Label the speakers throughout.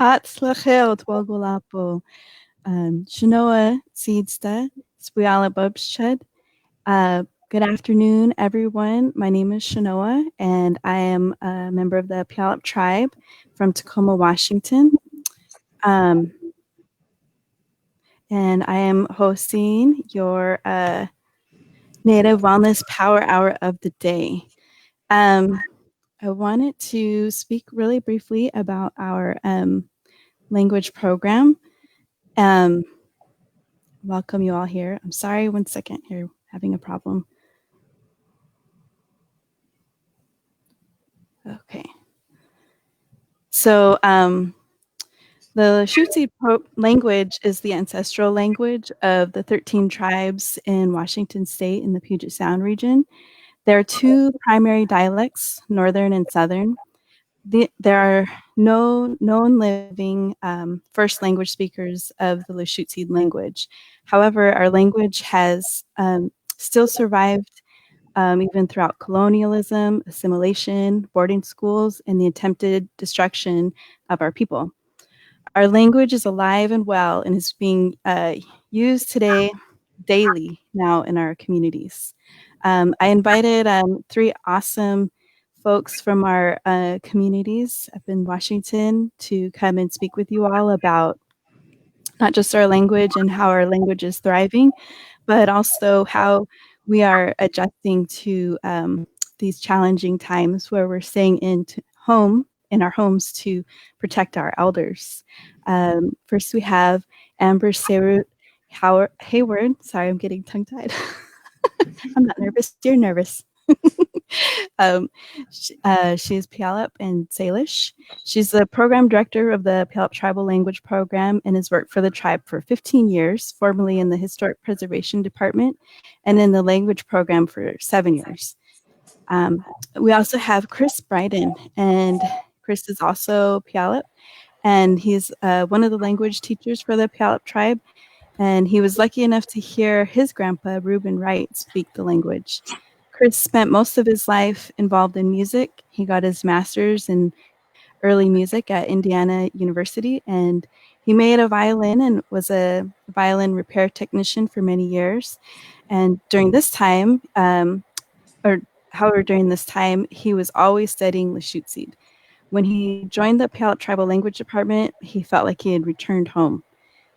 Speaker 1: Hatzlachel Twagulapo. Chenoa Seedsta. Spuala Bubsched. Good afternoon, everyone. My name is Chenoa, and I am a member of the Puyallup tribe from Tacoma, Washington. Um, and I am hosting your Native Wellness Power Hour of the day. I wanted to speak really briefly about our language program. Welcome you all here. I'm sorry, one second here, having a problem. Okay. So the Lushootseed language is the ancestral language of the 13 tribes in Washington State in the Puget Sound region. There are two primary dialects, Northern and Southern. There are no known living first language speakers of the Lushootseed language. However, our language has still survived even throughout colonialism, assimilation, boarding schools, and the attempted destruction of our people. Our language is alive and well and is being used today daily now in our communities. I invited three awesome folks from our communities up in Washington to come and speak with you all about not just our language and how our language is thriving, but also how we are adjusting to these challenging times where we're staying in our homes to protect our elders. First, we have Amber Sarut Hayward. Sorry, I'm getting tongue-tied. I'm not nervous. You're nervous. um, she's Puyallup and Salish. She's the program director of the Puyallup Tribal Language Program and has worked for the tribe for 15 years, formerly in the Historic Preservation Department and in the language program for 7 years. We also have Chris Briden, and Chris is also Puyallup, and he's one of the language teachers for the Puyallup tribe, and he was lucky enough to hear his grandpa, Reuben Wright, speak the language. Chris spent most of his life involved in music. He got his master's in early music at Indiana University, and he made a violin and was a violin repair technician for many years. And during this time, during this time, he was always studying Lushootseed. When he joined the Puyallup Tribal Language Department, he felt like he had returned home.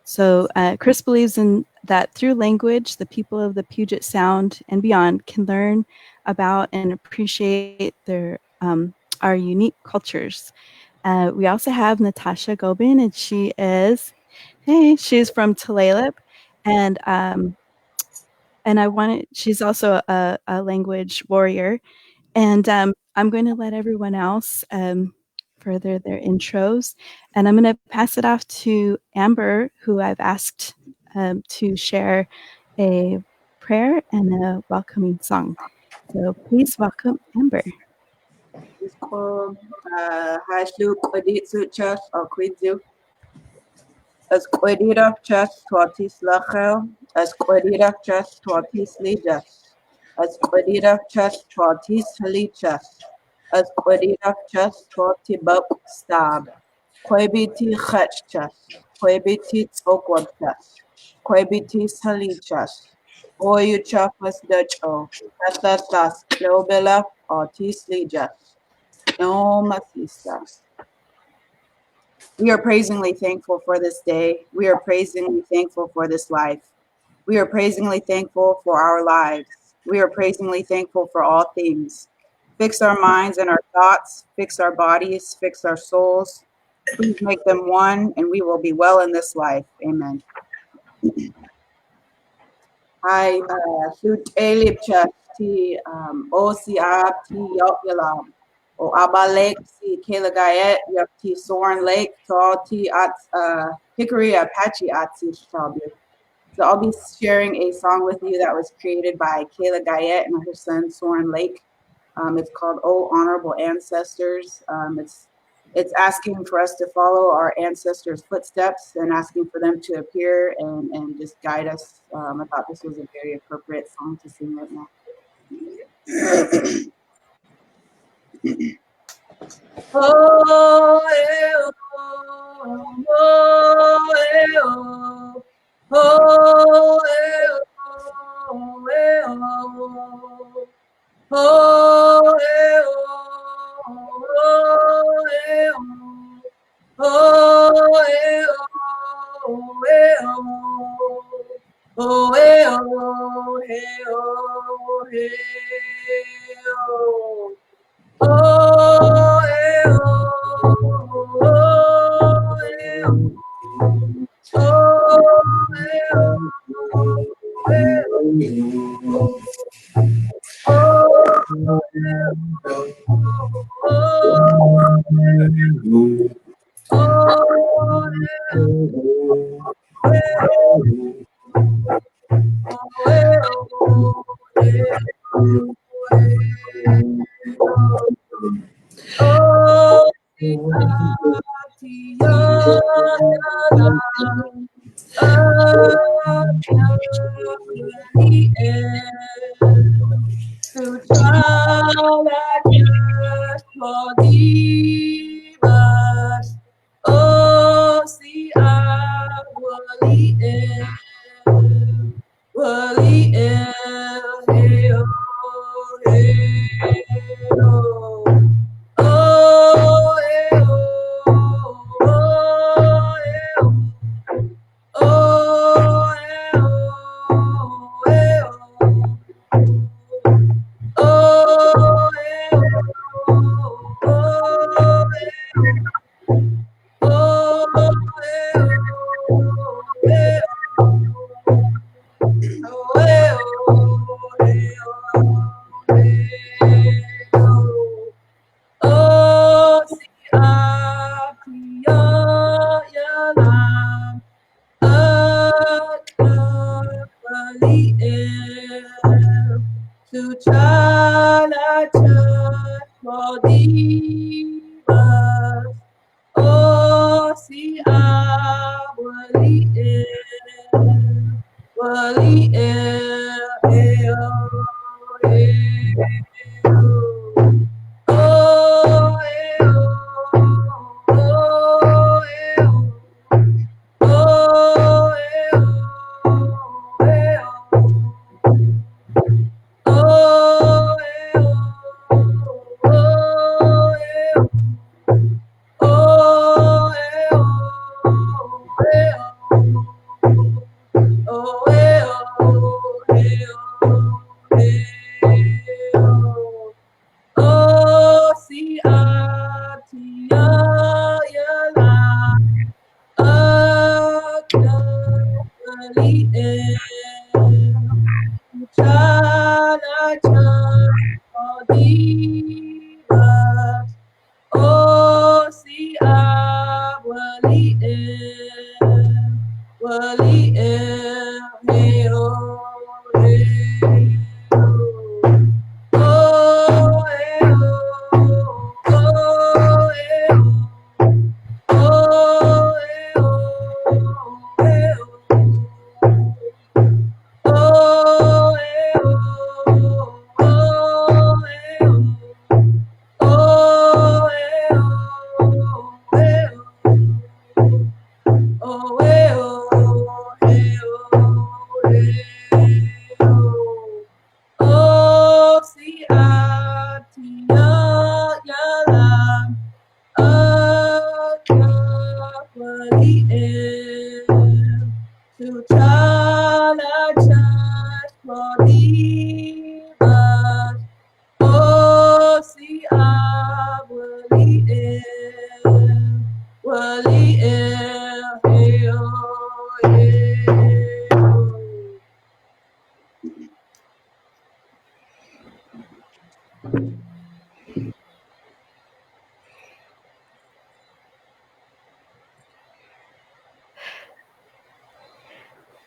Speaker 1: So Chris believes in that through language, the people of the Puget Sound and beyond can learn about and appreciate our unique cultures. We also have Natasha Gobin, and she's from Tulalip, and she's also a language warrior. And I'm going to let everyone else further their intros. And I'm going to pass it off to Amber, who I've asked to share a prayer and a welcoming song. So please welcome Amber.
Speaker 2: As Quedira chest tortis lachel, as Quedira chest tortis lejas, as Quedira chest tortis helichas, as Quedira chest torti buk stab, Quebiti chetchas, Quebiti tsokwachas, Quebiti helichas, Oyu chafas dutcho, Tatas globella ortis lejas, no masistas. We are praisingly thankful for this day. We are praisingly thankful for this life. We are praisingly thankful for our lives. We are praisingly thankful for all things. Fix our minds and our thoughts, fix our bodies, fix our souls. Please make them one, and we will be well in this life. Amen. I shoot elipcha ti OCR ti yopilam. O Abalek si Kalagayet Yapti Soren Lake Talti at Hickory Apache Atsi Shabu. So I'll be sharing a song with you that was created by Kayla Guyette and her son Soren Lake. It's called "Oh Honorable Ancestors." It's asking for us to follow our ancestors' footsteps and asking for them to appear and just guide us. I thought this was a very appropriate song to sing right now. Oh,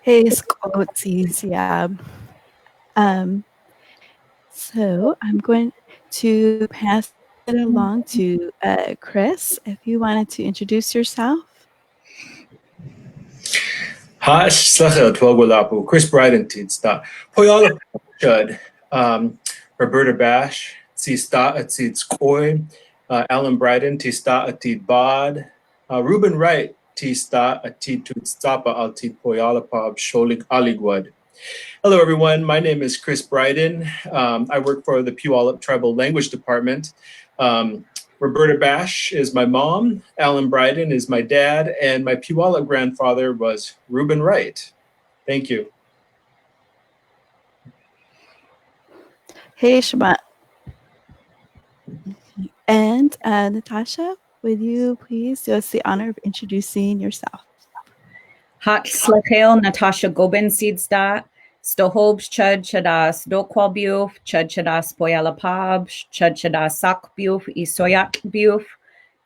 Speaker 1: Hey, Scotsies, yeah. Um, so I'm going to pass it along to Chris. If you wanted to introduce yourself.
Speaker 3: Ha slachel twelgolapu, Chris Briden tidsta. Poyala chud. Roberta Bash, tista atid skoy, Alan Briden, tista atid bod, Ruben Wright, tista atid tutstapa altid poyala pab sholik aligwad. Hello, everyone. My name is Chris Briden. I work for the Puyallup Tribal Language Department. Roberta Bash is my mom, Alan Briden is my dad, and my Puyallup grandfather was Reuben Wright. Thank you.
Speaker 1: Hey, Shema. And Natasha, would you please do us the honor of introducing yourself?
Speaker 4: Hot Slakale, Natasha Gobin Seedsda, Stohobs Chud Chadas Dokwalbuf, Chud Chadas Poyala Pab, Chud Chadas Sak Buf, Isoyak Buf,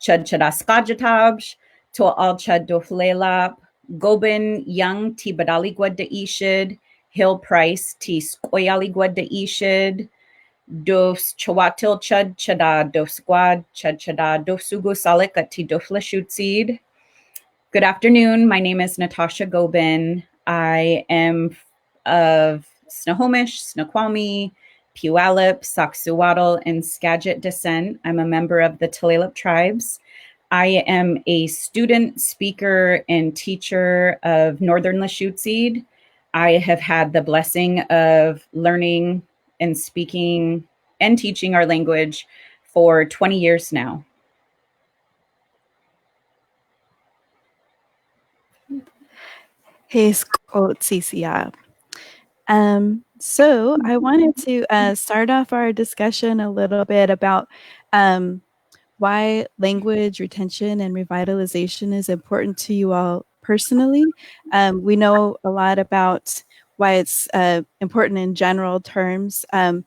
Speaker 4: chud chadaskajatabj, to al chud doflelap, Gobin young ti badaligwad de ishid, Hill Price ti skoyaligwad de ishid, dos chawatil chud chada dos squad chud chada dosugo salik at ti dofla shootseed. Good afternoon. My name is Natasha Gobin. I am of Snohomish, Snoqualmie, Puyallup, Saxuatl, and Skagit descent. I'm a member of the Tulalip tribes. I am a student, speaker, and teacher of Northern Lushootseed. I have had the blessing of learning and speaking and teaching our language for 20 years now.
Speaker 1: Hey, Cecilia. So I wanted to start off our discussion a little bit about why language retention and revitalization is important to you all personally. We know a lot about why it's important in general terms, and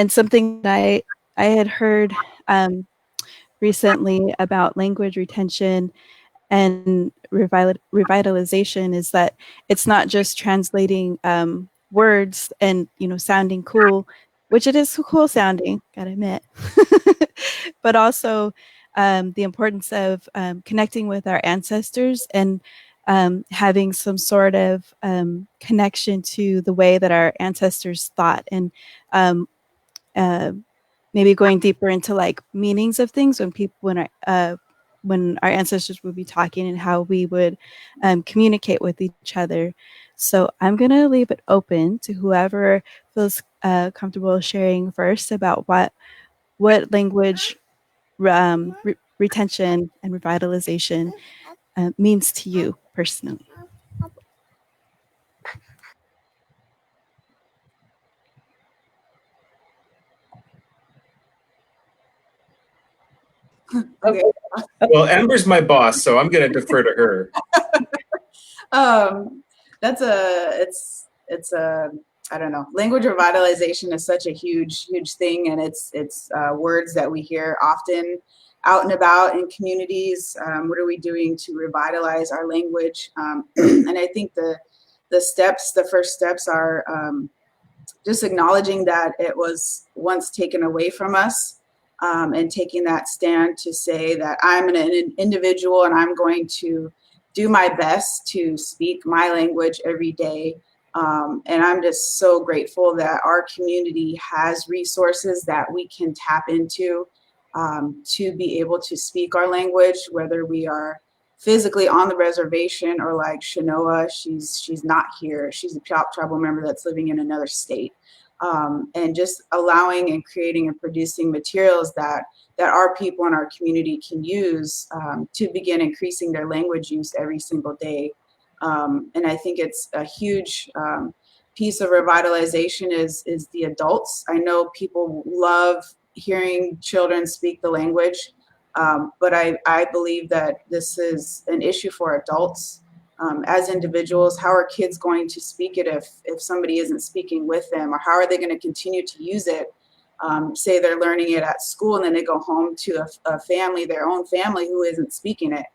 Speaker 1: something that I had heard recently about language retention and revitalization is that it's not just translating words and sounding cool, which it is cool sounding, gotta admit, but also the importance of connecting with our ancestors and having some sort of connection to the way that our ancestors thought, and uh, maybe going deeper into like meanings of things when our ancestors would be talking and how we would communicate with each other. So I'm going to leave it open to whoever feels comfortable sharing first about what language retention and revitalization means to you personally.
Speaker 2: Okay.
Speaker 3: Well, Amber's my boss, so I'm going to defer to her.
Speaker 2: That's it's a, I don't know. Language revitalization is such a huge thing, and it's words that we hear often out and about in communities. What are we doing to revitalize our language? And I think the first steps are just acknowledging that it was once taken away from us, and taking that stand to say that I'm an individual and I'm going to do my best to speak my language every day. And I'm just so grateful that our community has resources that we can tap into to be able to speak our language, whether we are physically on the reservation or like Chenoa, she's not here. She's a tribal member that's living in another state. And just allowing and creating and producing materials that our people in our community can use to begin increasing their language use every single day. And I think it's a huge piece of revitalization is the adults. I know people love hearing children speak the language, but I believe that this is an issue for adults. As individuals, how are kids going to speak it if somebody isn't speaking with them, or how are they going to continue to use it? Say they're learning it at school and then they go home to a family, their own family, who isn't speaking it.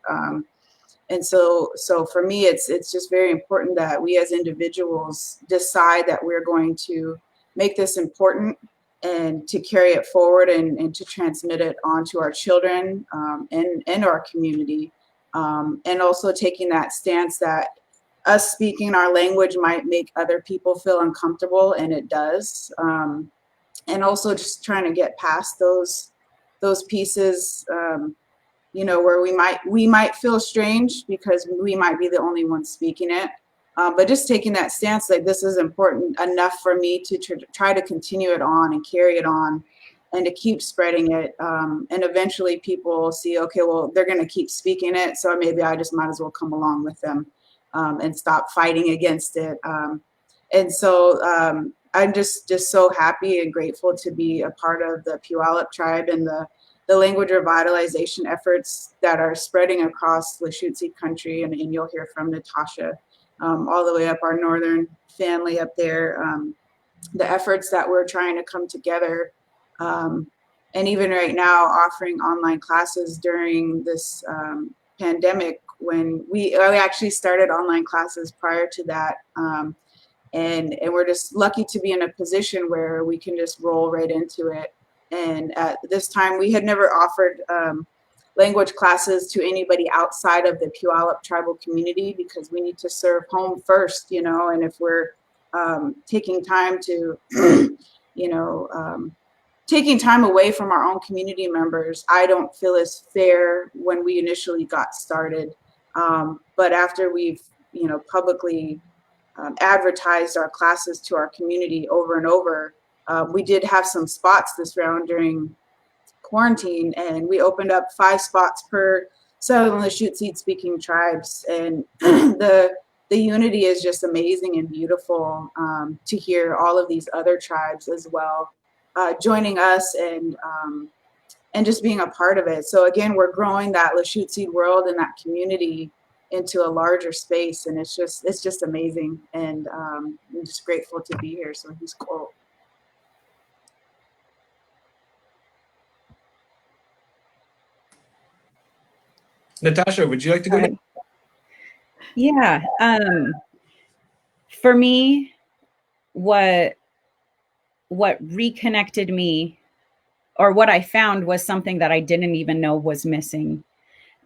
Speaker 2: And so for me, it's just very important that we as individuals decide that we're going to make this important and to carry it forward and to transmit it on to our children and our community. And also taking that stance that us speaking our language might make other people feel uncomfortable, and it does. And also just trying to get past those pieces, where we might feel strange because we might be the only ones speaking it. But just taking that stance, like this is important enough for me to try to continue it on and carry it on and to keep spreading it. And eventually people will see, okay, well, they're going to keep speaking it, so maybe I just might as well come along with them and stop fighting against it. And so I'm just so happy and grateful to be a part of the Puyallup tribe and the language revitalization efforts that are spreading across Lushootseed country. And you'll hear from Natasha all the way up our northern family up there. The efforts that we're trying to come together and even right now offering online classes during this pandemic, when we actually started online classes prior to that. And we're just lucky to be in a position where we can just roll right into it. And at this time, we had never offered language classes to anybody outside of the Puyallup tribal community, because we need to serve home first, you know. And if we're taking time to, you know, taking time away from our own community members, I don't feel as fair when we initially got started. But after we've, you know, publicly advertised our classes to our community over and over, we did have some spots this round during quarantine, and we opened up 5 spots per Southern Lashute speaking tribes, and the unity is just amazing and beautiful, to hear all of these other tribes as well joining us, and just being a part of it. So again, we're growing that Lashute world and that community into a larger space, and it's just amazing, and I'm just grateful to be here. So he's cool.
Speaker 3: Natasha, would you like to go next?
Speaker 4: Yeah. For me, what reconnected me, or what I found, was something that I didn't even know was missing.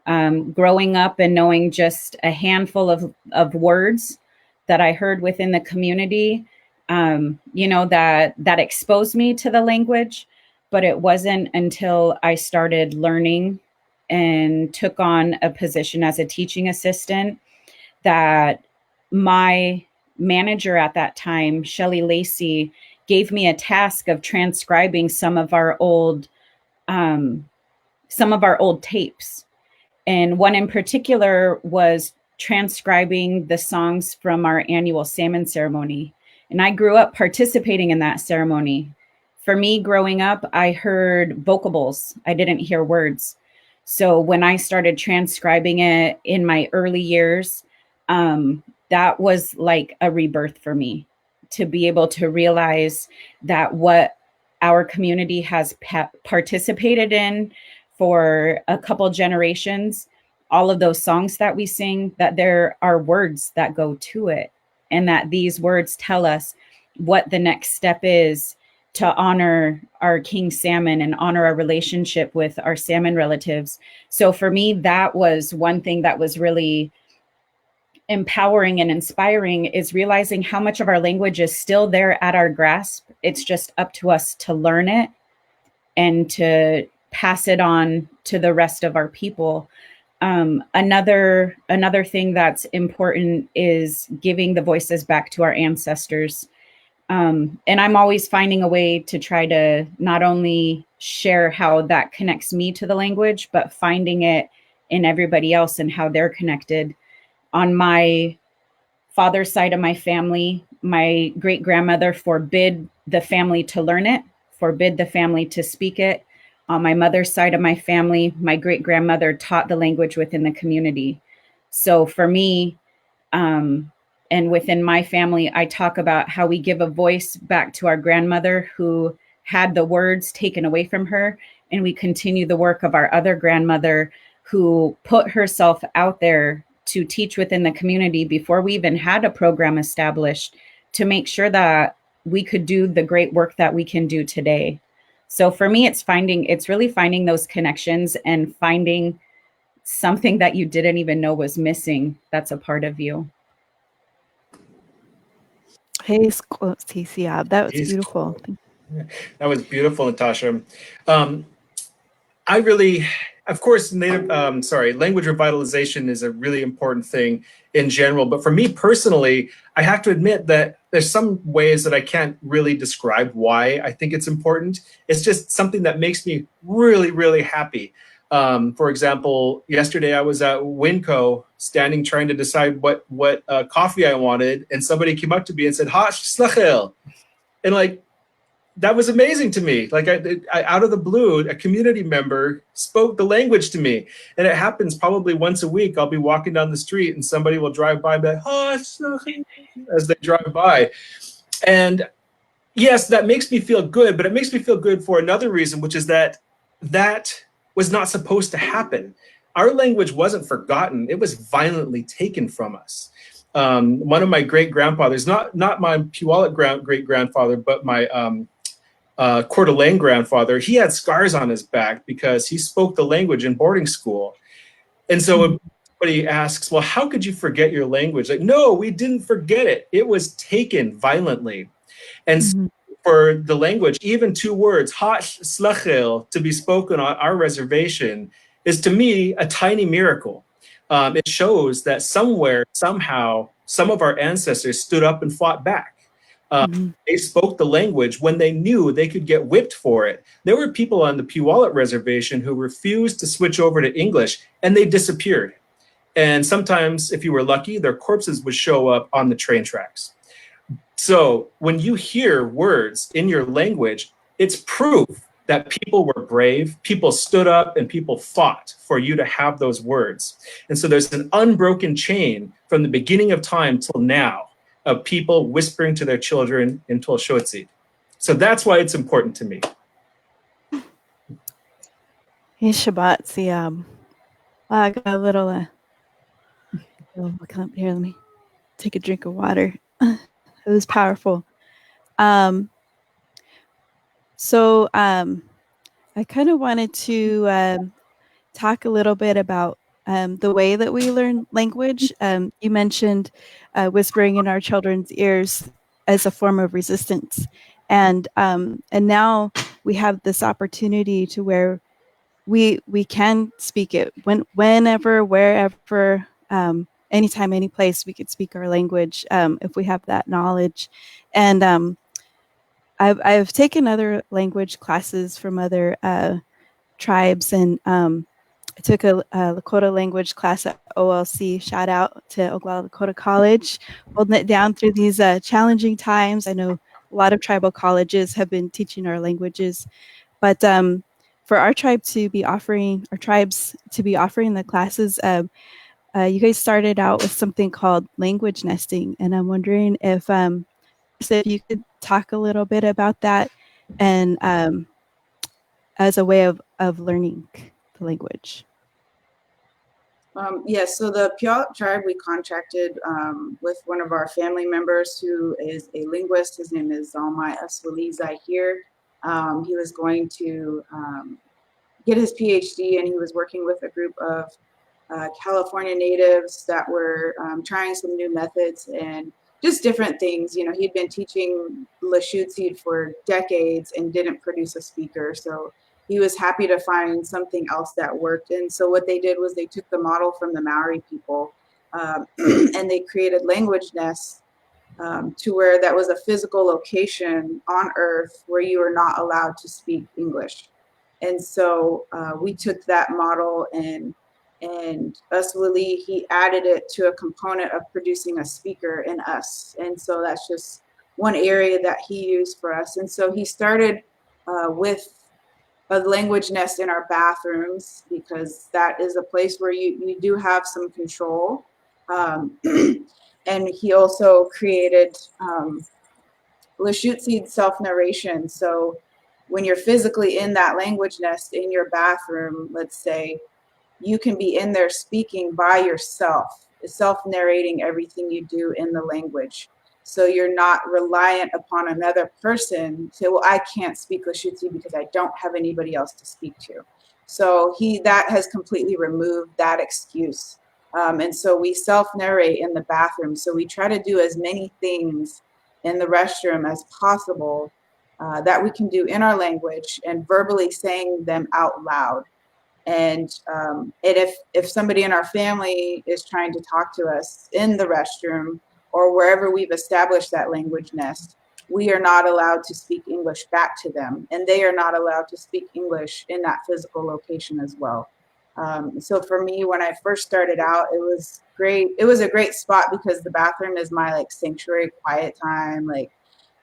Speaker 4: Growing up and knowing just a handful of words that I heard within the community, you know, that exposed me to the language. But it wasn't until I started learning and took on a position as a teaching assistant that my manager at that time, Shelly Lacey, gave me a task of transcribing some of our old tapes. And one in particular was transcribing the songs from our annual salmon ceremony. And I grew up participating in that ceremony. For me, growing up, I heard vocables. I didn't hear words. So when I started transcribing it in my early years, that was like a rebirth for me, to be able to realize that what our community has participated in for a couple generations, all of those songs that we sing, that there are words that go to it, and that these words tell us what the next step is to honor our king salmon and honor our relationship with our salmon relatives. So for me, that was one thing that was really empowering and inspiring, is realizing how much of our language is still there at our grasp. It's just up to us to learn it and to pass it on to the rest of our people. Another thing that's important is giving the voices back to our ancestors. And I'm always finding a way to try to not only share how that connects me to the language, but finding it in everybody else and how they're connected. On my father's side of my family, my great-grandmother forbid the family to learn it, forbid the family to speak it. On my mother's side of my family, my great-grandmother taught the language within the community. So for me, and within my family, I talk about how we give a voice back to our grandmother who had the words taken away from her, and we continue the work of our other grandmother who put herself out there to teach within the community before we even had a program established, to make sure that we could do the great work that we can do today. So for me, it's really finding those connections and finding something that you didn't even know was missing that's a part of you.
Speaker 1: Hey, that was beautiful.
Speaker 3: That was beautiful, Natasha. I really, of course, language revitalization is a really important thing in general. But for me personally, I have to admit that there's some ways that I can't really describe why I think it's important. It's just something that makes me really, really happy. For example, yesterday I was at Winco standing trying to decide what coffee I wanted, and somebody came up to me and said, "Hash slachel," and like, that was amazing to me. Like I, out of the blue, a community member spoke the language to me, and it happens probably once a week. I'll be walking down the street and somebody will drive by and be like, "Hash slachel," as they drive by, and yes, that makes me feel good, but it makes me feel good for another reason, which is that was not supposed to happen. Our language wasn't forgotten; it was violently taken from us. One of my great grandfathers, not my Puyallup great grandfather, but my Coeur d'Alene grandfather, he had scars on his back because he spoke the language in boarding school. And so when somebody asks, well, how could you forget your language? Like, no, we didn't forget it. It was taken violently. And for the language, even two words, hash slachel, to be spoken on our reservation, is to me a tiny miracle. It shows that somewhere, somehow, some of our ancestors stood up and fought back. They spoke the language when they knew they could get whipped for it. There were people on the Puyallup reservation who refused to switch over to English, and they disappeared. And sometimes, if you were lucky, their corpses would show up on the train tracks. So when you hear words in your language, it's proof that people were brave, people stood up, and people fought for you to have those words. And so there's an unbroken chain from the beginning of time till now of people whispering to their children in Tolshotsi. So that's why it's important to me.
Speaker 1: Hey, Shabbat. See, I got a little, here, let me take a drink of water. It was powerful. So I kind of wanted to talk a little bit about the way that we learn language. You mentioned whispering in our children's ears as a form of resistance, and now we have this opportunity to where we can speak it whenever, wherever, anytime, any place. We could speak our language if we have that knowledge, and I've taken other language classes from other tribes, and I took a Lakota language class at OLC. Shout out to Oglala Lakota College, holding it down through these challenging times. I know a lot of tribal colleges have been teaching our languages, but for our tribe to be offering, our tribes to be offering the classes, you guys started out with something called language nesting, and I'm wondering if you could talk a little bit about that, and as a way of learning the language.
Speaker 2: Yes, so the Puyallup tribe, we contracted with one of our family members who is a linguist. His name is Zalmai Aswali Zahir. He was going to get his PhD, and he was working with a group of California natives that were trying some new methods and just different things. You know, he'd been teaching Lashutsi for decades and didn't produce a speaker. So he was happy to find something else that worked. And so what they did was they took the model from the Maori people and they created language nests to where that was a physical location on Earth where you were not allowed to speak English. And so we took that model, and Aswali, he added it to a component of producing a speaker in us. And so that's just one area that he used for us. And so he started with a language nest in our bathrooms, because that is a place where you do have some control. And he also created Lashutsi self-narration. So when you're physically in that language nest in your bathroom, let's say, you can be in there speaking by yourself, self-narrating everything you do in the language. So you're not reliant upon another person to say, well, I can't speak Lashutsi because I don't have anybody else to speak to. So that has completely removed that excuse. And so we self-narrate in the bathroom. So we try to do as many things in the restroom as possible that we can do in our language and verbally saying them out loud. And if somebody in our family is trying to talk to us in the restroom or wherever we've established that language nest, we are not allowed to speak English back to them, and they are not allowed to speak English in that physical location as well. So for me, when I first started out, it was great. It was a great spot because the bathroom is my like sanctuary, quiet time. Like,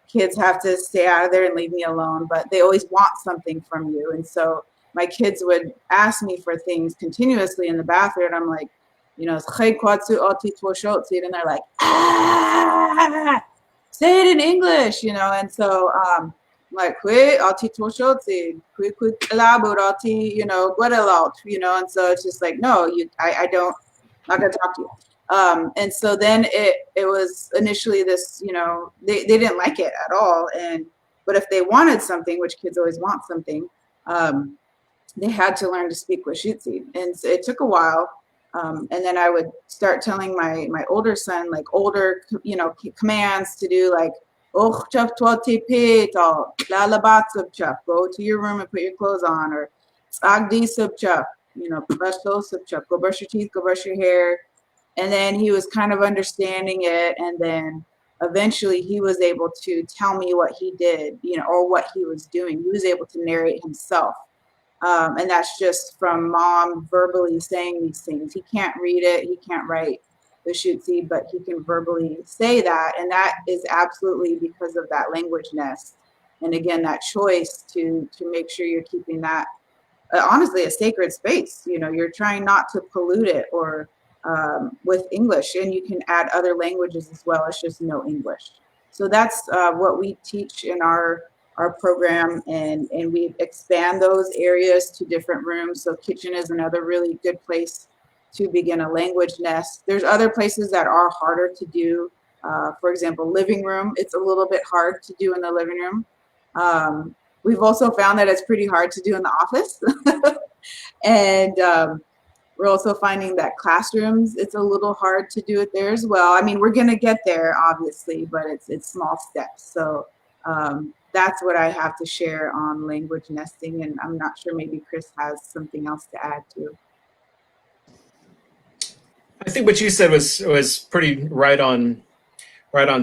Speaker 2: kids have to stay out of there and leave me alone, but they always want something from you. And so my kids would ask me for things continuously in the bathroom. And I'm like, you know, and they're like, ah. say it in English, and so like quick alti toshoti, quick elabor alti, what out, and so it's just like, no, I don't, not gonna talk to you. And so then it was initially this, they didn't like it at all. But if they wanted something, which kids always want something, they had to learn to speak Lashutsi. And so it took a while. And then I would start telling my older son, like older, commands to do, like, oh, go to your room and put your clothes on, or go brush your teeth, go brush your hair. And then he was kind of understanding it. And then eventually he was able to tell me what he did, or what he was doing. He was able to narrate himself. And that's just from mom verbally saying these things. He can't read it. He can't write the Shutsi, but he can verbally say that. And that is absolutely because of that language nest. And again, that choice to make sure you're keeping that, honestly, a sacred space. You're trying not to pollute it or with English, and you can add other languages as well. It's just no English. So that's what we teach in our program, and we expand those areas to different rooms. So kitchen is another really good place to begin a language nest. There's other places that are harder to do. For example, living room, it's a little bit hard to do in the living room. We've also found that it's pretty hard to do in the office. And we're also finding that classrooms, it's a little hard to do it there as well. I mean, we're going to get there, obviously, but it's small steps. So that's what I have to share on language nesting. And I'm not sure, maybe Chris has something else to add too.
Speaker 3: I think what you said was pretty right on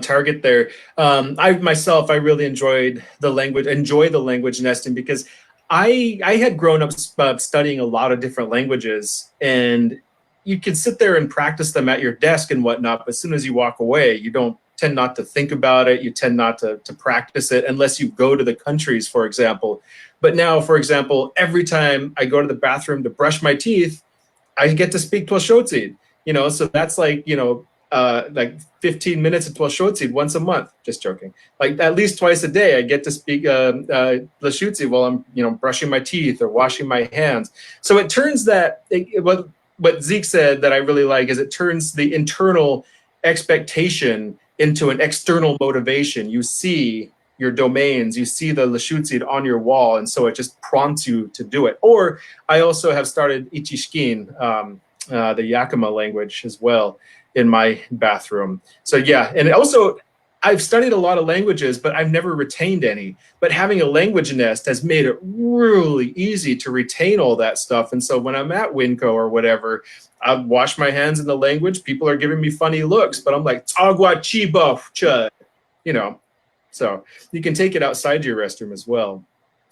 Speaker 3: target there. I really enjoy the language nesting, because I had grown up studying a lot of different languages, and you can sit there and practice them at your desk and whatnot, but as soon as you walk away, you don't tend not to think about it. You tend not to practice it unless you go to the countries, for example. But now, for example, every time I go to the bathroom to brush my teeth, I get to speak Twashotzi, so that's like 15 minutes of Twashotzi once a month. Just joking. Like at least twice a day, I get to speak Lashutzi while I'm brushing my teeth or washing my hands. So it turns what Zeke said that I really like is it turns the internal expectation into an external motivation. You see your domains, you see the Lashutzi on your wall, and so it just prompts you to do it. Or I also have started Ichishkin, the Yakima language as well, in my bathroom. So yeah, and also I've studied a lot of languages, but I've never retained any. But having a language nest has made it really easy to retain all that stuff. And so when I'm at Winco or whatever, I wash my hands in the language. People are giving me funny looks, but I'm like, Tagwa Chiba Chud, So you can take it outside your restroom as well.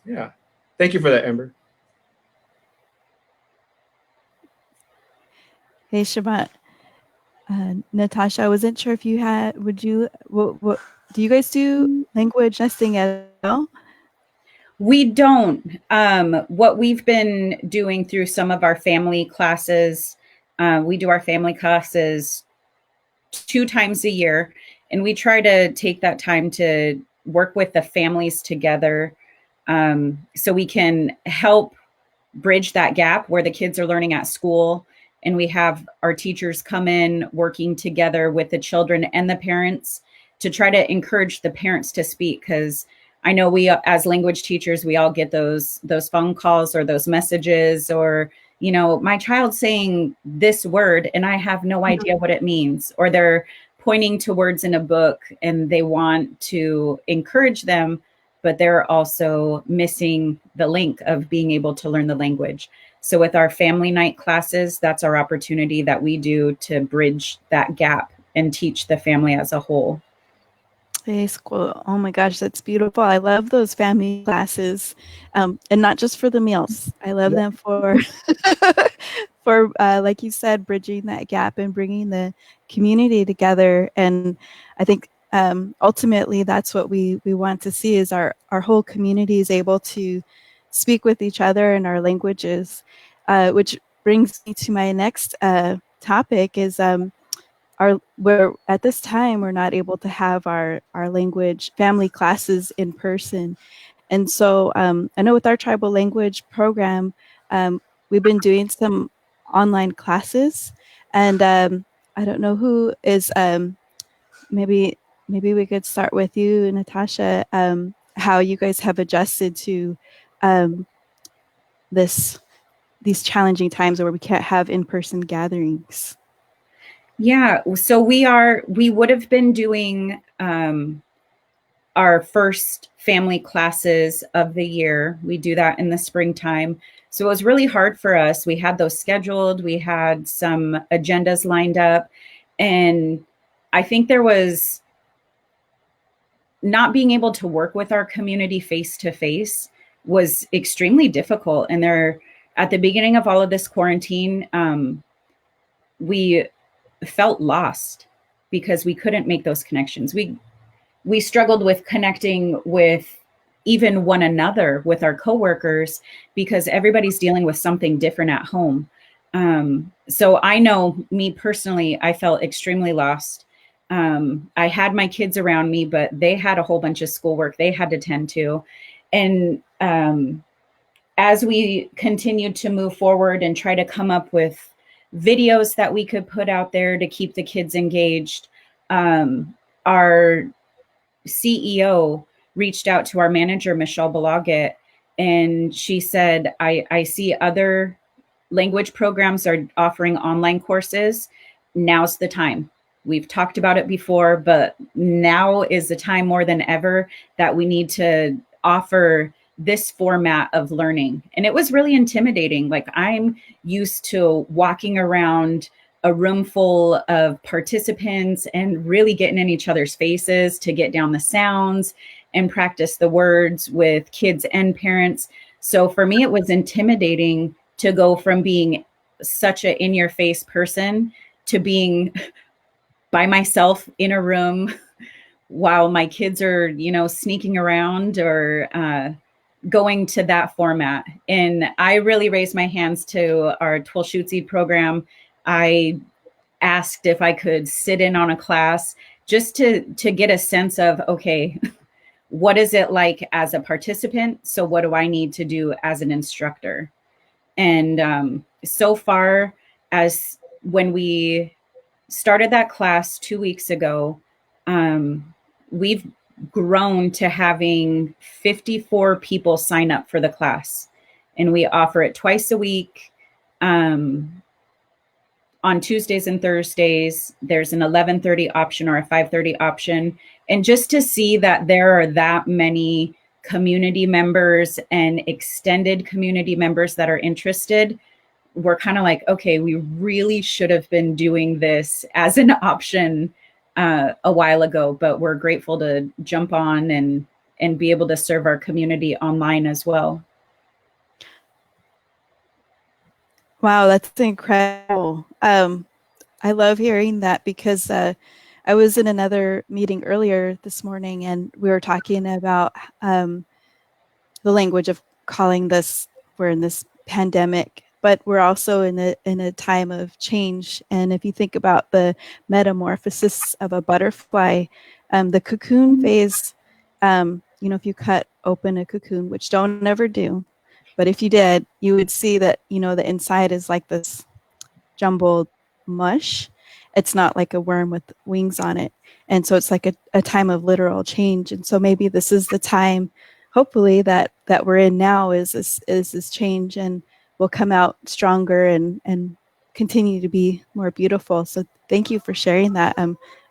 Speaker 3: Yeah. Thank you for that, Ember.
Speaker 1: Hey, Shabbat. Natasha, I wasn't sure if you had, what do you guys do language nesting as well?
Speaker 4: We don't. What we've been doing through some of our family classes, we do our family classes 2 times a year, and we try to take that time to work with the families together, so we can help bridge that gap where the kids are learning at school, and we have our teachers come in working together with the children and the parents to try to encourage the parents to speak, because I know we, as language teachers, we all get those phone calls or those messages, or, my child's saying this word and I have no idea what it means, or they're pointing to words in a book and they want to encourage them, but they're also missing the link of being able to learn the language. So with our family night classes, that's our opportunity that we do to bridge that gap and teach the family as a whole.
Speaker 1: Oh my gosh, that's beautiful. I love those family classes, and not just for the meals. I love them for, like you said, bridging that gap and bringing the community together. And I think ultimately that's what we want to see, is our whole community is able to speak with each other in our languages, which brings me to my next topic is we're at this time we're not able to have our language family classes in person. And so I know with our tribal language program, we've been doing some online classes, and I don't know who is maybe we could start with you, Natasha, how you guys have adjusted to um, this these challenging times where we can't have in-person gatherings.
Speaker 4: Yeah, so we would have been doing our first family classes of the year. We do that in the springtime. So it was really hard for us. We had those scheduled, we had some agendas lined up, and I think there was not being able to work with our community face to face was extremely difficult. And there, at the beginning of all of this quarantine, we felt lost because we couldn't make those connections. We struggled with connecting with even one another, with our coworkers, because everybody's dealing with something different at home. So I know, me personally, I felt extremely lost. I had my kids around me, but they had a whole bunch of schoolwork they had to tend to. And as we continued to move forward and try to come up with videos that we could put out there to keep the kids engaged, our CEO reached out to our manager, Michelle Balaget, and she said, I see other language programs are offering online courses. Now's the time. We've talked about it before, but now is the time more than ever that we need to offer this format of learning. And it was really intimidating. Like, I'm used to walking around a room full of participants and really getting in each other's faces to get down the sounds and practice the words with kids and parents. So for me, it was intimidating to go from being such an in-your-face person to being by myself in a room while my kids are, sneaking around or going to that format. And I really raised my hands to our Twilshutsi program. I asked if I could sit in on a class just to get a sense of, okay, what is it like as a participant? So what do I need to do as an instructor? And so far, as when we started that class 2 weeks ago, we've grown to having 54 people sign up for the class. And we offer it twice a week. On Tuesdays and Thursdays, there's an 11:30 option or a 5:30 option. And just to see that there are that many community members and extended community members that are interested, we're kind of like, okay, we really should have been doing this as an option a while ago, but we're grateful to jump on and be able to serve our community online as well.
Speaker 1: Wow, that's incredible. I love hearing that because I was in another meeting earlier this morning and we were talking about the language of calling this, we're in this pandemic, but we're also in a time of change. And if you think about the metamorphosis of a butterfly, the cocoon phase, if you cut open a cocoon, which don't ever do, but if you did, you would see that, the inside is like this jumbled mush. It's not like a worm with wings on it. And so it's like a time of literal change. And so maybe this is the time, hopefully, that we're in now is this change, and we'll come out stronger and continue to be more beautiful. So thank you for sharing that.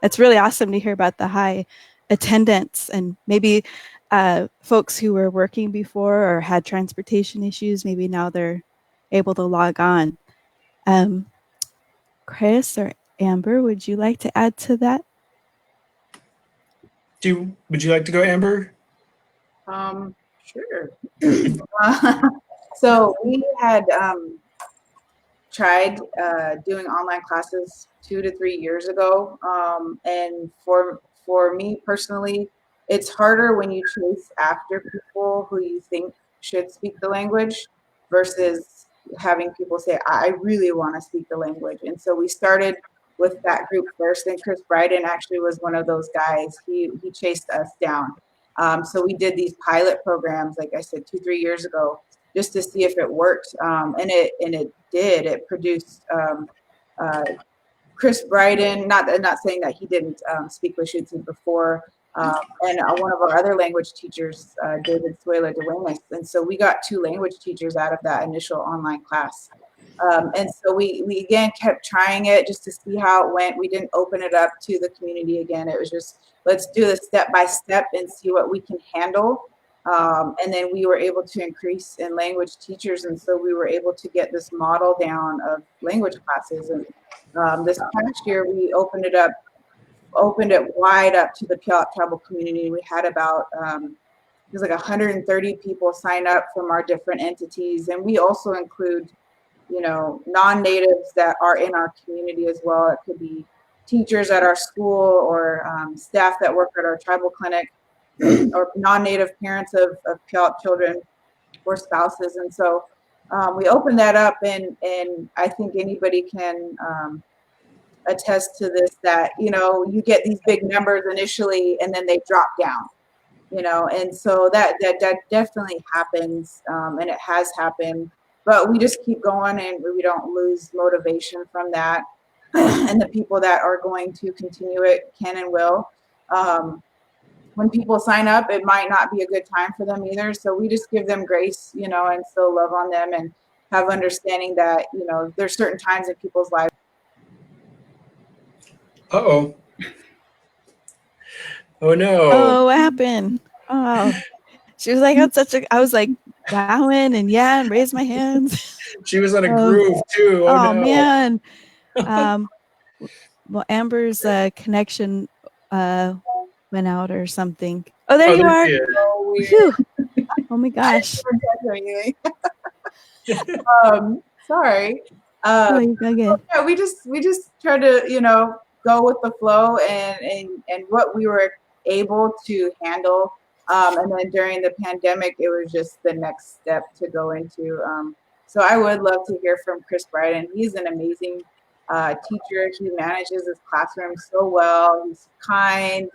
Speaker 1: It's really awesome to hear about the high attendance, and maybe folks who were working before or had transportation issues, maybe now they're able to log on. Chris or Amber, would you like to add to that?
Speaker 3: Would you like to go, Amber?
Speaker 2: Sure. So we had tried doing online classes 2 to 3 years ago, and for me personally, it's harder when you chase after people who you think should speak the language versus having people say, I really want to speak the language. And so we started with that group first. And Chris Briden actually was one of those guys. He chased us down. So we did these pilot programs, like I said, 2-3 years ago, just to see if it worked. And it did. It produced Chris Briden, not saying that he didn't speak Lushootseed before, and one of our other language teachers, David Suela Duenas. And so we got 2 language teachers out of that initial online class. And so we again kept trying it just to see how it went. We didn't open it up to the community again. It was just, let's do this step by step and see what we can handle. And then we were able to increase in language teachers. And so we were able to get this model down of language classes. And this past year, we opened it wide up to the Puyallup tribal community. We had about, it was like 130 people sign up from our different entities. And we also include, non-natives that are in our community as well. It could be teachers at our school or staff that work at our tribal clinic or non-native parents of Puyallup children or spouses. And so we opened that up, and I think anybody can attest to this, that, you get these big numbers initially and then they drop down, and so that definitely happens, and it has happened. But we just keep going, and we don't lose motivation from that. And the people that are going to continue it can and will. When people sign up, it might not be a good time for them either. So we just give them grace, and still love on them and have understanding that, there's certain times in people's lives.
Speaker 3: Uh-oh. Oh, no.
Speaker 1: Oh, what happened? Oh, she was like, I was like, bowing and raised my hands.
Speaker 3: She was on a groove too. Oh, no.
Speaker 1: Man. Well, Amber's connection went out or something. Oh, there you are. Oh my gosh.
Speaker 2: Sorry.
Speaker 1: Yeah,
Speaker 2: we just try to, go with the flow and what we were able to handle. And then during the pandemic, it was just the next step to go into. So I would love to hear from Chris Briden. He's an amazing teacher. He manages his classroom so well. He's kind,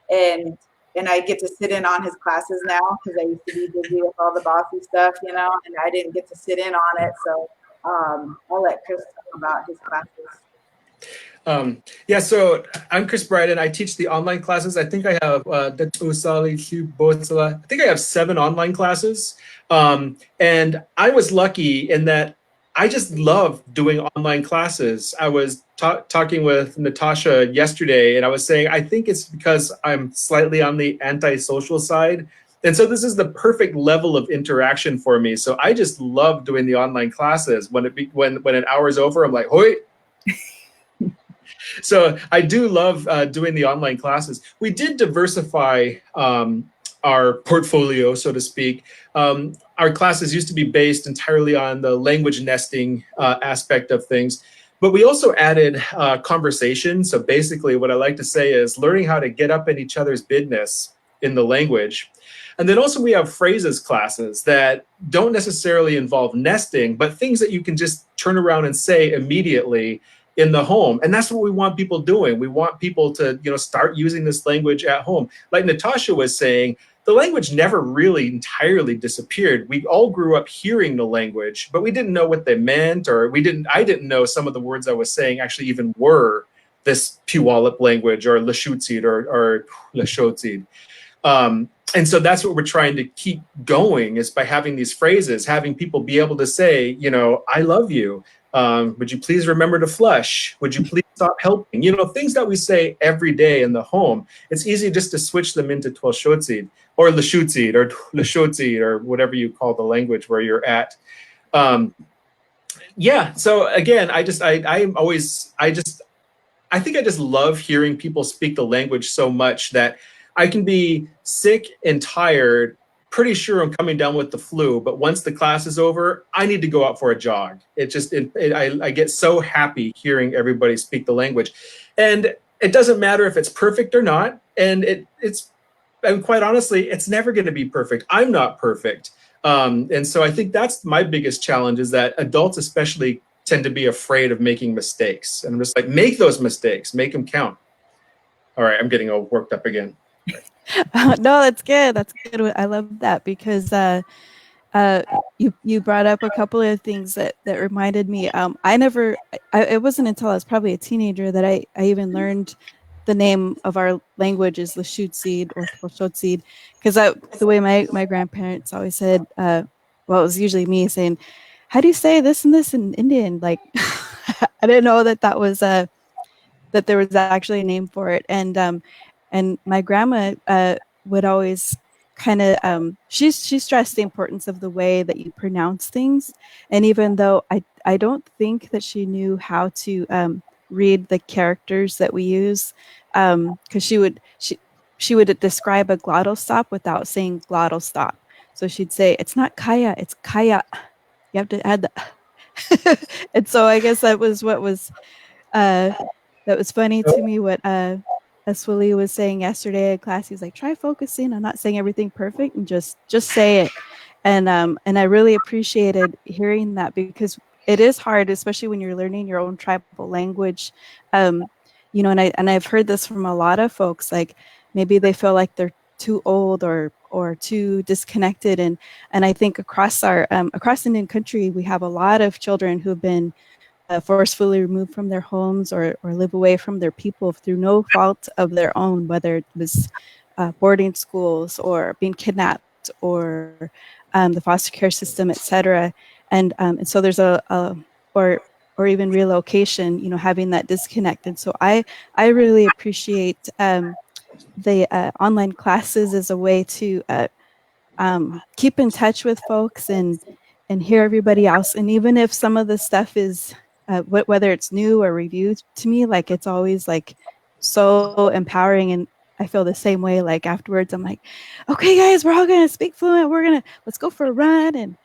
Speaker 2: and I get to sit in on his classes now because I used to be busy with all the bossy stuff, and I didn't get to sit in on it. So I'll let Chris talk about his classes.
Speaker 3: So I'm Chris Briden. I teach the online classes. I think I have I think I have 7 online classes. And I was lucky in that I just love doing online classes. I was talking with Natasha yesterday, and I was saying, I think it's because I'm slightly on the antisocial side. And so this is the perfect level of interaction for me. So I just love doing the online classes. When an hour's over, I'm like, hoi. So I do love doing the online classes. We did diversify our portfolio, so to speak. Our classes used to be based entirely on the language nesting aspect of things, but we also added conversation. So basically what I like to say is learning how to get up in each other's business in the language. And then also we have phrases classes that don't necessarily involve nesting, but things that you can just turn around and say immediately in the home. And that's what we want people doing. We want people to, start using this language at home. Like Natasha was saying, the language never really entirely disappeared. We all grew up hearing the language, but we didn't know what they meant, or I didn't know some of the words I was saying actually even were this Puyallup language or Lushootseed or Lushootseed. And so that's what we're trying to keep going, is by having these phrases, having people be able to say, I love you. Would you please remember to flush? Would you please stop helping? Things that we say every day in the home. It's easy just to switch them into Lushootseed or Lushootseed or Lushootseed or whatever you call the language where you're at. So again, I think I just love hearing people speak the language so much that I can be sick and tired, pretty sure I'm coming down with the flu, but once the class is over, I need to go out for a jog. I get so happy hearing everybody speak the language. And it doesn't matter if it's perfect or not. And and quite honestly, it's never going to be perfect. I'm not perfect. And so I think that's my biggest challenge, is that adults especially tend to be afraid of making mistakes. And I'm just like, make those mistakes, make them count. All right, I'm getting all worked up again.
Speaker 1: No, that's good. That's good. I love that because you brought up a couple of things that reminded me. It wasn't until I was probably a teenager that I even learned the name of our language is Lashutseed or Throshotseed, because the way my grandparents always said, well, it was usually me saying, "How do you say this and this in Indian?" Like, I didn't know that was that there was actually a name for it, and my grandma would always kind of she stressed the importance of the way that you pronounce things, and even though I don't think that she knew how to read the characters that we use, because she would describe a glottal stop without saying glottal stop. So she'd say it's not kaya, it's kaya. You have to add the and so I guess that was what was that was funny to me what Swilly was saying yesterday in class. He's like, try focusing on not saying everything perfect and just say it. And I really appreciated hearing that because it is hard, especially when you're learning your own tribal language. You know, and I've heard this from a lot of folks, like maybe they feel like they're too old or too disconnected. And I think across across Indian country, we have a lot of children who've been forcefully removed from their homes or live away from their people through no fault of their own, whether it was boarding schools or being kidnapped or the foster care system, etc. And so there's or even relocation, you know, having that disconnect. And so I really appreciate the online classes as a way to keep in touch with folks and hear everybody else. And even if some of the stuff is whether it's new or reviewed to me, like it's always like so empowering. And I feel the same way. Like afterwards, I'm like, okay, guys, we're all gonna speak fluent. Let's go for a run, and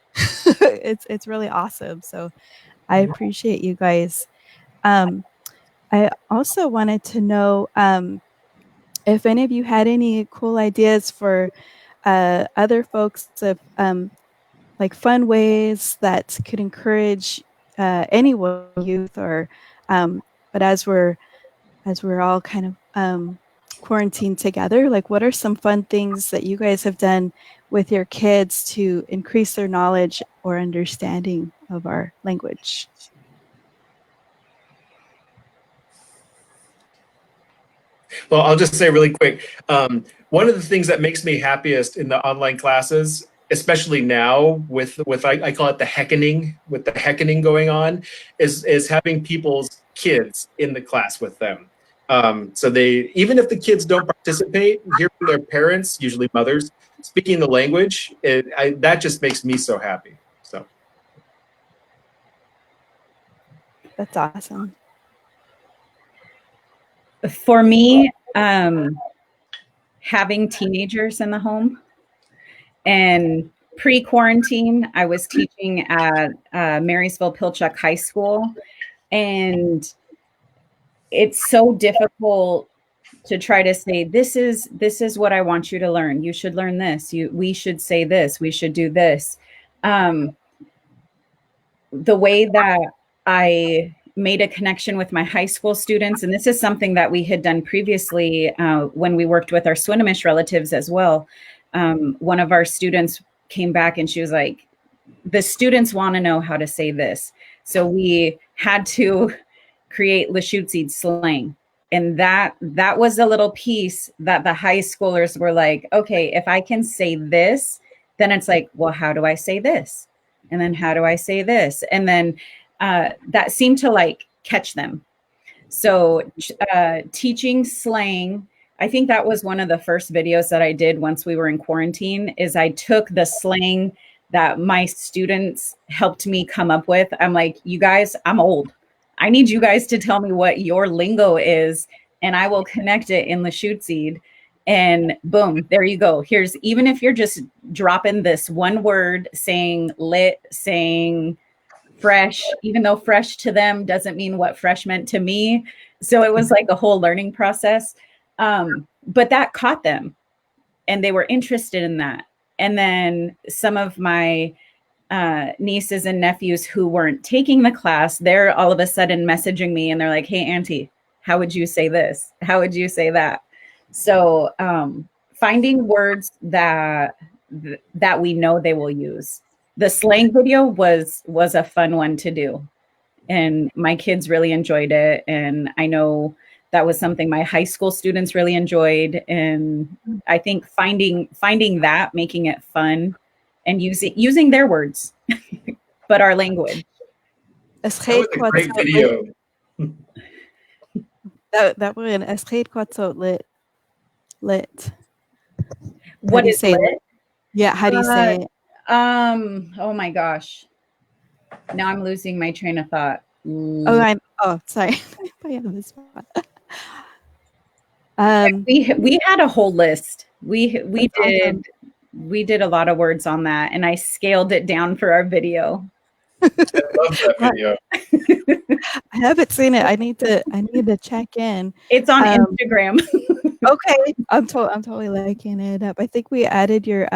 Speaker 1: it's really awesome. So I appreciate you guys. I also wanted to know if any of you had any cool ideas for other folks of like fun ways that could encourage anyone, youth or but as we're all kind of quarantined together, like what are some fun things that you guys have done with your kids to increase their knowledge or understanding of our language?
Speaker 3: Well, I'll just say really quick. One of the things that makes me happiest in the online classes, especially now with I call it the heckening, with the heckening going on, is having people's kids in the class with them. So they, even if the kids don't participate, hearing their parents, usually mothers, speaking the language, that just makes me so happy. So
Speaker 1: That's awesome.
Speaker 4: For me, having teenagers in the home, and pre-quarantine, I was teaching at Marysville Pilchuck High School, and it's so difficult to try to say, this is what I want you to learn. You should learn this. We should say this. We should do this. The way that I made a connection with my high school students, and this is something that we had done previously when we worked with our Swinomish relatives as well. One of our students came back and she was like, the students want to know how to say this. So we had to create Lashutseed slang. And that was a little piece that the high schoolers were like, okay, if I can say this, then it's like, well, how do I say this? And then how do I say this? And then that seemed to like catch them. So teaching slang, I think that was one of the first videos that I did once we were in quarantine, is I took the slang that my students helped me come up with. I'm like, you guys, I'm old. I need you guys to tell me what your lingo is, and I will connect it in Lashutseed. And boom, there you go. Here's, even if you're just dropping this one word, saying lit, saying fresh, even though fresh to them doesn't mean what fresh meant to me. So it was like a whole learning process. But that caught them and they were interested in that. And then some of my nieces and nephews who weren't taking the class, they're all of a sudden messaging me and they're like, hey, Auntie, how would you say this? How would you say that? So finding words that we know they will use. The slang video was a fun one to do, and my kids really enjoyed it. And I know that was something my high school students really enjoyed. And I think finding that, making it fun, and using their words, but our language.
Speaker 3: That was a great video.
Speaker 1: That one, Escape Quatzot lit.
Speaker 4: What is lit?
Speaker 1: Yeah, how do you say it?
Speaker 4: Oh my gosh. Now I'm losing my train of thought.
Speaker 1: Sorry.
Speaker 4: We had a whole list. We did
Speaker 1: awesome.
Speaker 4: We did a lot of words on that, and I scaled it down for our video.
Speaker 3: I love that video.
Speaker 1: I haven't seen it. I need to check in.
Speaker 4: It's on Instagram.
Speaker 1: Okay, I'm totally liking it up. I think we added your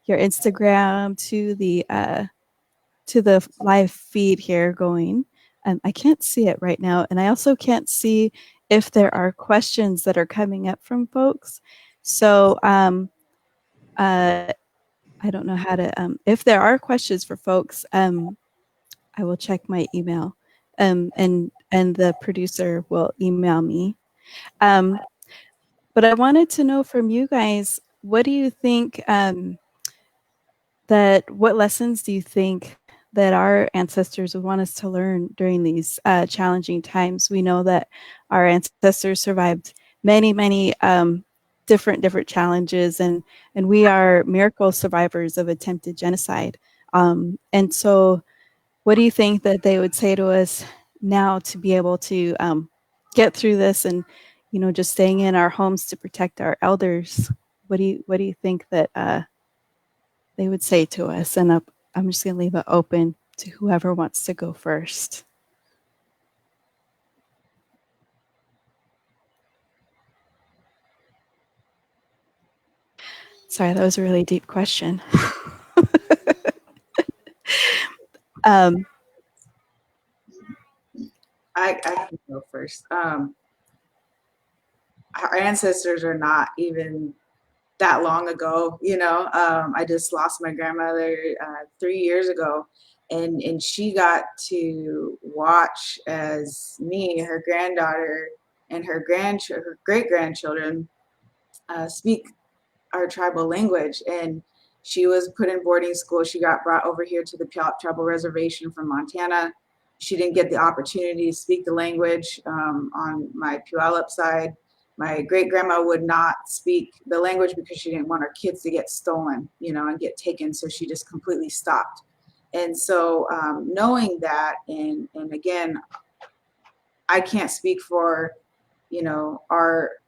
Speaker 1: Instagram to the live feed here going. I can't see it right now, and I also can't see if there are questions that are coming up from folks. So I don't know how to. If there are questions for folks, I will check my email, and the producer will email me. But I wanted to know from you guys, what do you think? What lessons do you think that our ancestors would want us to learn during these challenging times? We know that our ancestors survived many different challenges, and we are miracle survivors of attempted genocide. And so, what do you think that they would say to us now to be able to get through this, and just staying in our homes to protect our elders? What do you think that they would say to us? And I'm just going to leave it open to whoever wants to go first. Sorry, that was a really deep question.
Speaker 2: I can go first. Our ancestors are not even that long ago, I just lost my grandmother 3 years ago, and she got to watch as me, her granddaughter, and her great grandchildren speak our tribal language. And she was put in boarding school. She got brought over here to the tribal reservation from Montana. She didn't get the opportunity to speak the language on my Puyallup side. My great grandma would not speak the language because she didn't want her kids to get stolen, and get taken. So she just completely stopped. And so knowing that, and again, I can't speak for,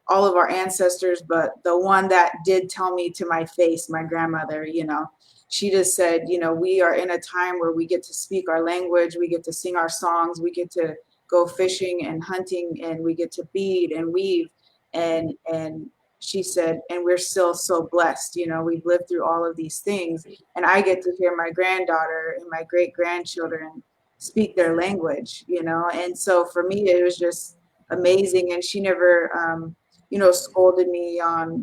Speaker 2: all of our ancestors, but the one that did tell me to my face, my grandmother, she just said, we are in a time where we get to speak our language, we get to sing our songs, we get to go fishing and hunting, and we get to bead and weave. And she said, and we're still so blessed, we've lived through all of these things, and I get to hear my granddaughter and my great grandchildren speak their language, and so for me, it was just amazing. And she never, scolded me on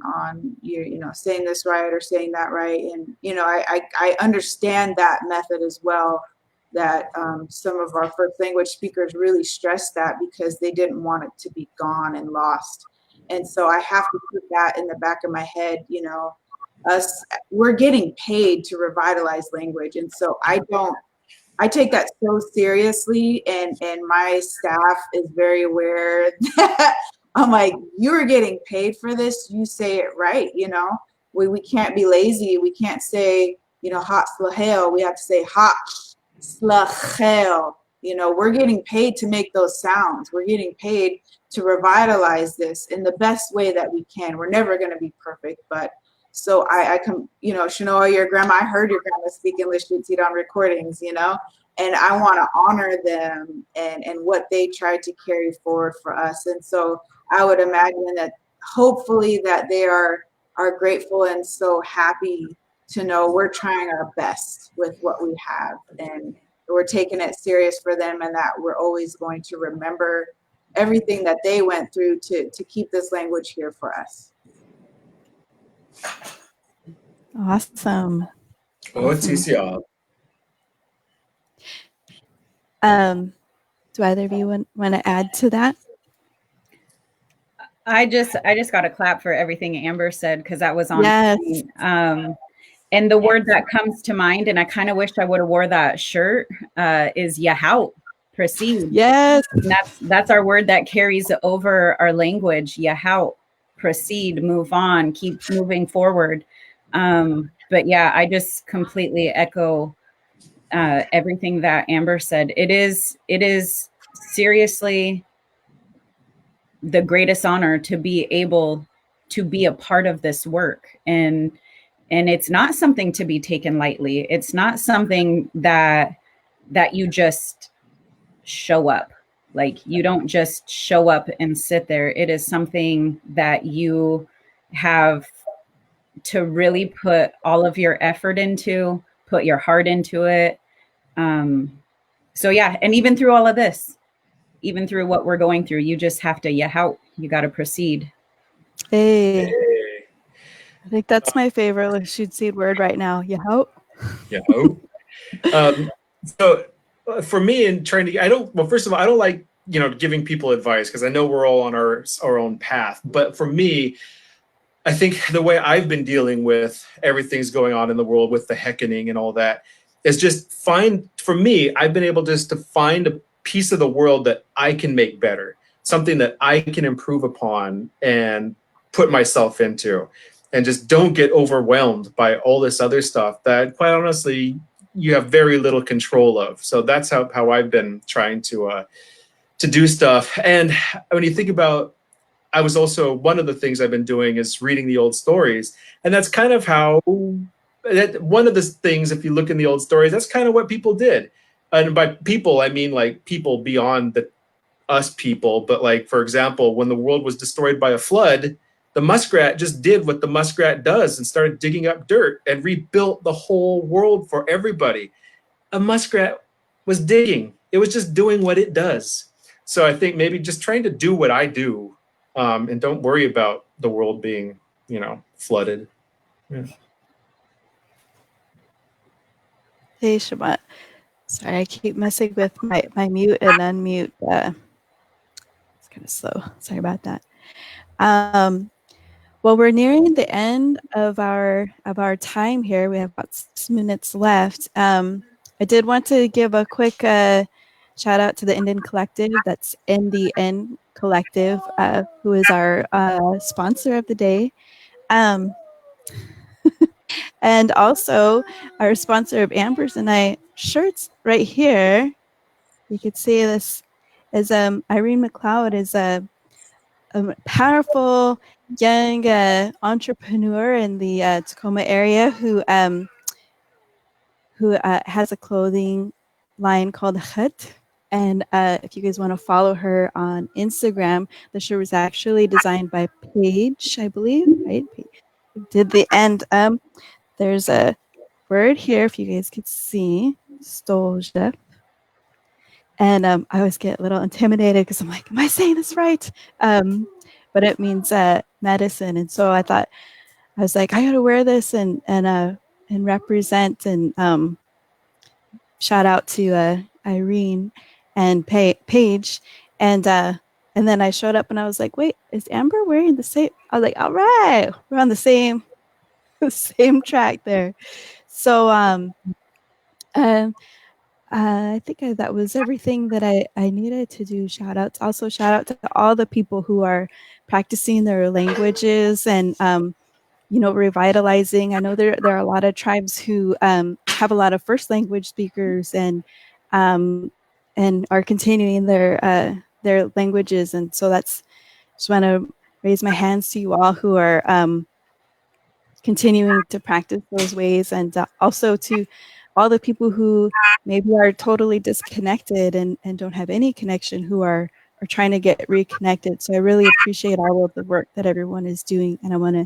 Speaker 2: saying this right or saying that right. And, I understand that method as well, that some of our first language speakers really stressed that because they didn't want it to be gone and lost. And so I have to put that in the back of my head, we're getting paid to revitalize language. And so I take that so seriously, and my staff is very aware that I'm like, you're getting paid for this. You say it right. We can't be lazy. We can't say, hot slahel. We have to say hot slahel. We're getting paid to make those sounds. We're getting paid to revitalize this in the best way that we can. We're never going to be perfect, but so I come, Chenoa, your grandma, I heard your grandma speak English on recordings, and I want to honor them and what they tried to carry forward for us. And so I would imagine that hopefully that they are grateful and so happy to know we're trying our best with what we have, and we're taking it serious for them, and that we're always going to remember everything that they went through to keep this language here for us.
Speaker 1: Awesome.
Speaker 3: Oh, it's easy.
Speaker 1: Do either of you want to add to that?
Speaker 4: I just got a clap for everything Amber said, because that was on
Speaker 1: Yes.
Speaker 4: point. And the word that comes to mind, and I kind of wish I would have wore that shirt, is yahout, proceed.
Speaker 1: Yes.
Speaker 4: And that's our word that carries over our language. Yahout, proceed, move on, keep moving forward. But yeah, I just completely echo everything that Amber said. It is seriously the greatest honor to be able to be a part of this work, and it's not something to be taken lightly. It's not something that you just show up. Like, you don't just show up and sit there. It is something that you have to really put all of your effort into, put your heart into it. So yeah, and even through all of this, even through what we're going through, you just have to yahout. You got to proceed.
Speaker 1: Hey. I think that's my favorite Lashute seed word right now. Yahout.
Speaker 3: Yahout. So for me, in trying to, first of all, I don't like, giving people advice, because I know we're all on our own path. But for me, I think the way I've been dealing with everything's going on in the world with the heckening and all that is just for me, I've been able just to find a piece of the world that I can make better, something that I can improve upon and put myself into, and just don't get overwhelmed by all this other stuff that, quite honestly, you have very little control of. So that's how I've been trying to do stuff. And when you think about, I was also, one of the things I've been doing is reading the old stories. And that's kind of one of the things, if you look in the old stories, that's kind of what people did. And by people, I mean like people beyond us people. But like, for example, when the world was destroyed by a flood, the muskrat just did what the muskrat does and started digging up dirt and rebuilt the whole world for everybody. A muskrat was digging. It was just doing what it does. So I think maybe just trying to do what I do, and don't worry about the world being, flooded. Yeah.
Speaker 1: Hey, Shabbat. Sorry, I keep messing with my mute and unmute. It's kind of slow. Sorry about that. Well, we're nearing the end of our time here. We have about 6 minutes left. I did want to give a quick shout out to the Indian Collective. That's NDN Collective, who is our sponsor of the day. And also our sponsor of Amber's and I shirts right here. You could see this is Irene McLeod is a powerful young entrepreneur in the Tacoma area who has a clothing line called Chet. And if you guys want to follow her on Instagram, the shirt was actually designed by Paige, I believe, right? Did the end. There's a word here, if you guys could see, Stolje. And I always get a little intimidated because I'm like, am I saying this right? But it means medicine. And so I was like, I got to wear this and represent and shout out to Irene and Paige. And then I showed up and I was like, wait, is Amber wearing the same? I was like, all right, we're on the same track there. So I think that was everything that I needed to do. Shout outs. Also, shout out to all the people who are practicing their languages and revitalizing. I know there are a lot of tribes who have a lot of first language speakers and are continuing their languages. And so just want to raise my hands to you all who are continuing to practice those ways, and also to all the people who maybe are totally disconnected and don't have any connection, who are trying to get reconnected. So I really appreciate all of the work that everyone is doing, and I want to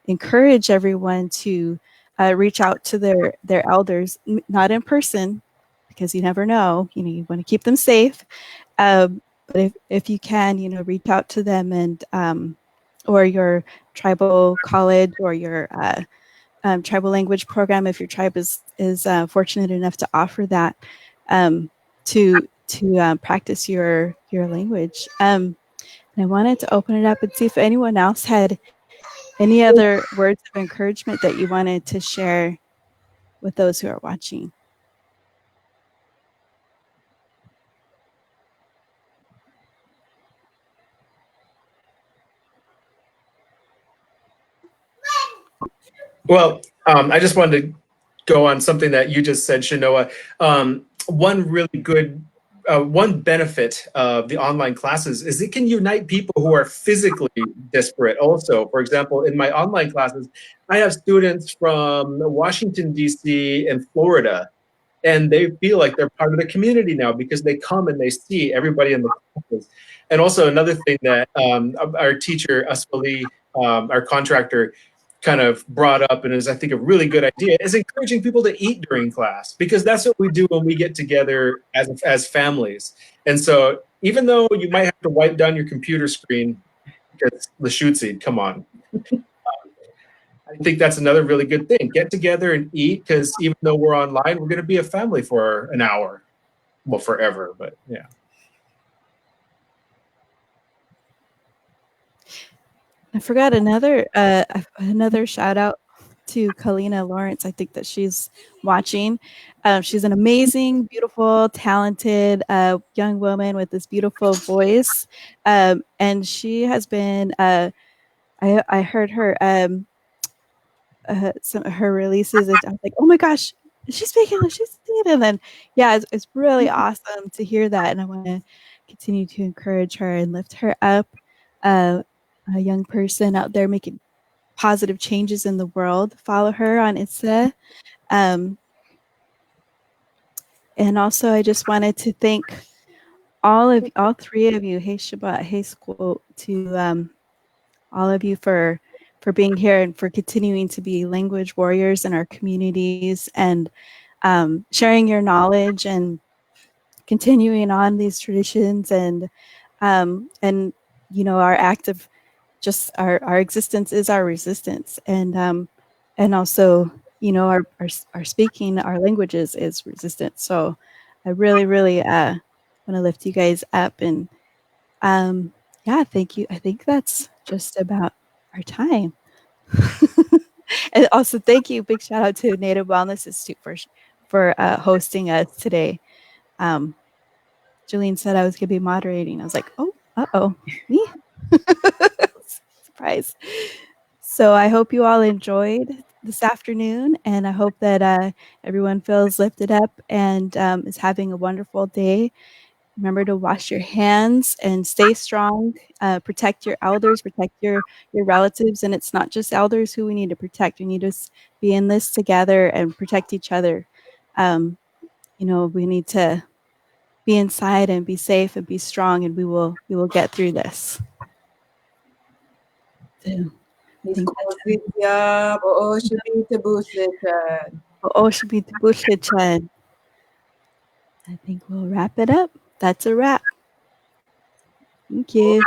Speaker 1: encourage everyone to reach out to their elders, not in person, because you never know. You want to keep them safe. But if you can, reach out to them and or your tribal college or your tribal language program, if your tribe is fortunate enough to offer that, to practice your language. And I wanted to open it up and see if anyone else had any other words of encouragement that you wanted to share with those who are watching.
Speaker 3: Well, I just wanted to go on something that you just said, Chenoa. One really good, one benefit of the online classes is it can unite people who are physically disparate also. For example, in my online classes, I have students from Washington, D.C. and Florida, and they feel like they're part of the community now because they come and they see everybody in the classes. And also another thing that our teacher, Asfali, our contractor, kind of brought up and is, I think, a really good idea is encouraging people to eat during class, because that's what we do when we get together as families. And so even though you might have to wipe down your computer screen because the shoot seed, come on. I think that's another really good thing. Get together and eat, because even though we're online, we're going to be a family for an hour. Well, forever, but yeah.
Speaker 1: I forgot another shout out to Kalenna Lawrence. I think that she's watching. She's an amazing, beautiful, talented young woman with this beautiful voice, and she has been. I heard her some of her releases, and I was like, oh my gosh, she's speaking English, she's speaking, and then yeah, it's really awesome to hear that, and I want to continue to encourage her and lift her up. Uh, a young person out there making positive changes in the world. Follow her on Insta. Um, and also, I just wanted to thank all three of you, Hey Shabbat, Hey School, to all of you for being here and for continuing to be language warriors in our communities and sharing your knowledge and continuing on these traditions and our act of just our existence is our resistance, and also our speaking our languages is resistance. So I really want to lift you guys up, and yeah, thank you. I think that's just about our time. And also thank you, big shout out to Native Wellness Institute for hosting us today. um Julian said I was going to be moderating. I was like, oh, me. Surprise. So I hope you all enjoyed this afternoon, and I hope that everyone feels lifted up and is having a wonderful day. Remember to wash your hands and stay strong. Protect your elders, protect your relatives, and it's not just elders who we need to protect. We need to be in this together and protect each other. We need to be inside and be safe and be strong, and we will get through this. So, I think we'll wrap it up. That's a wrap. Thank you.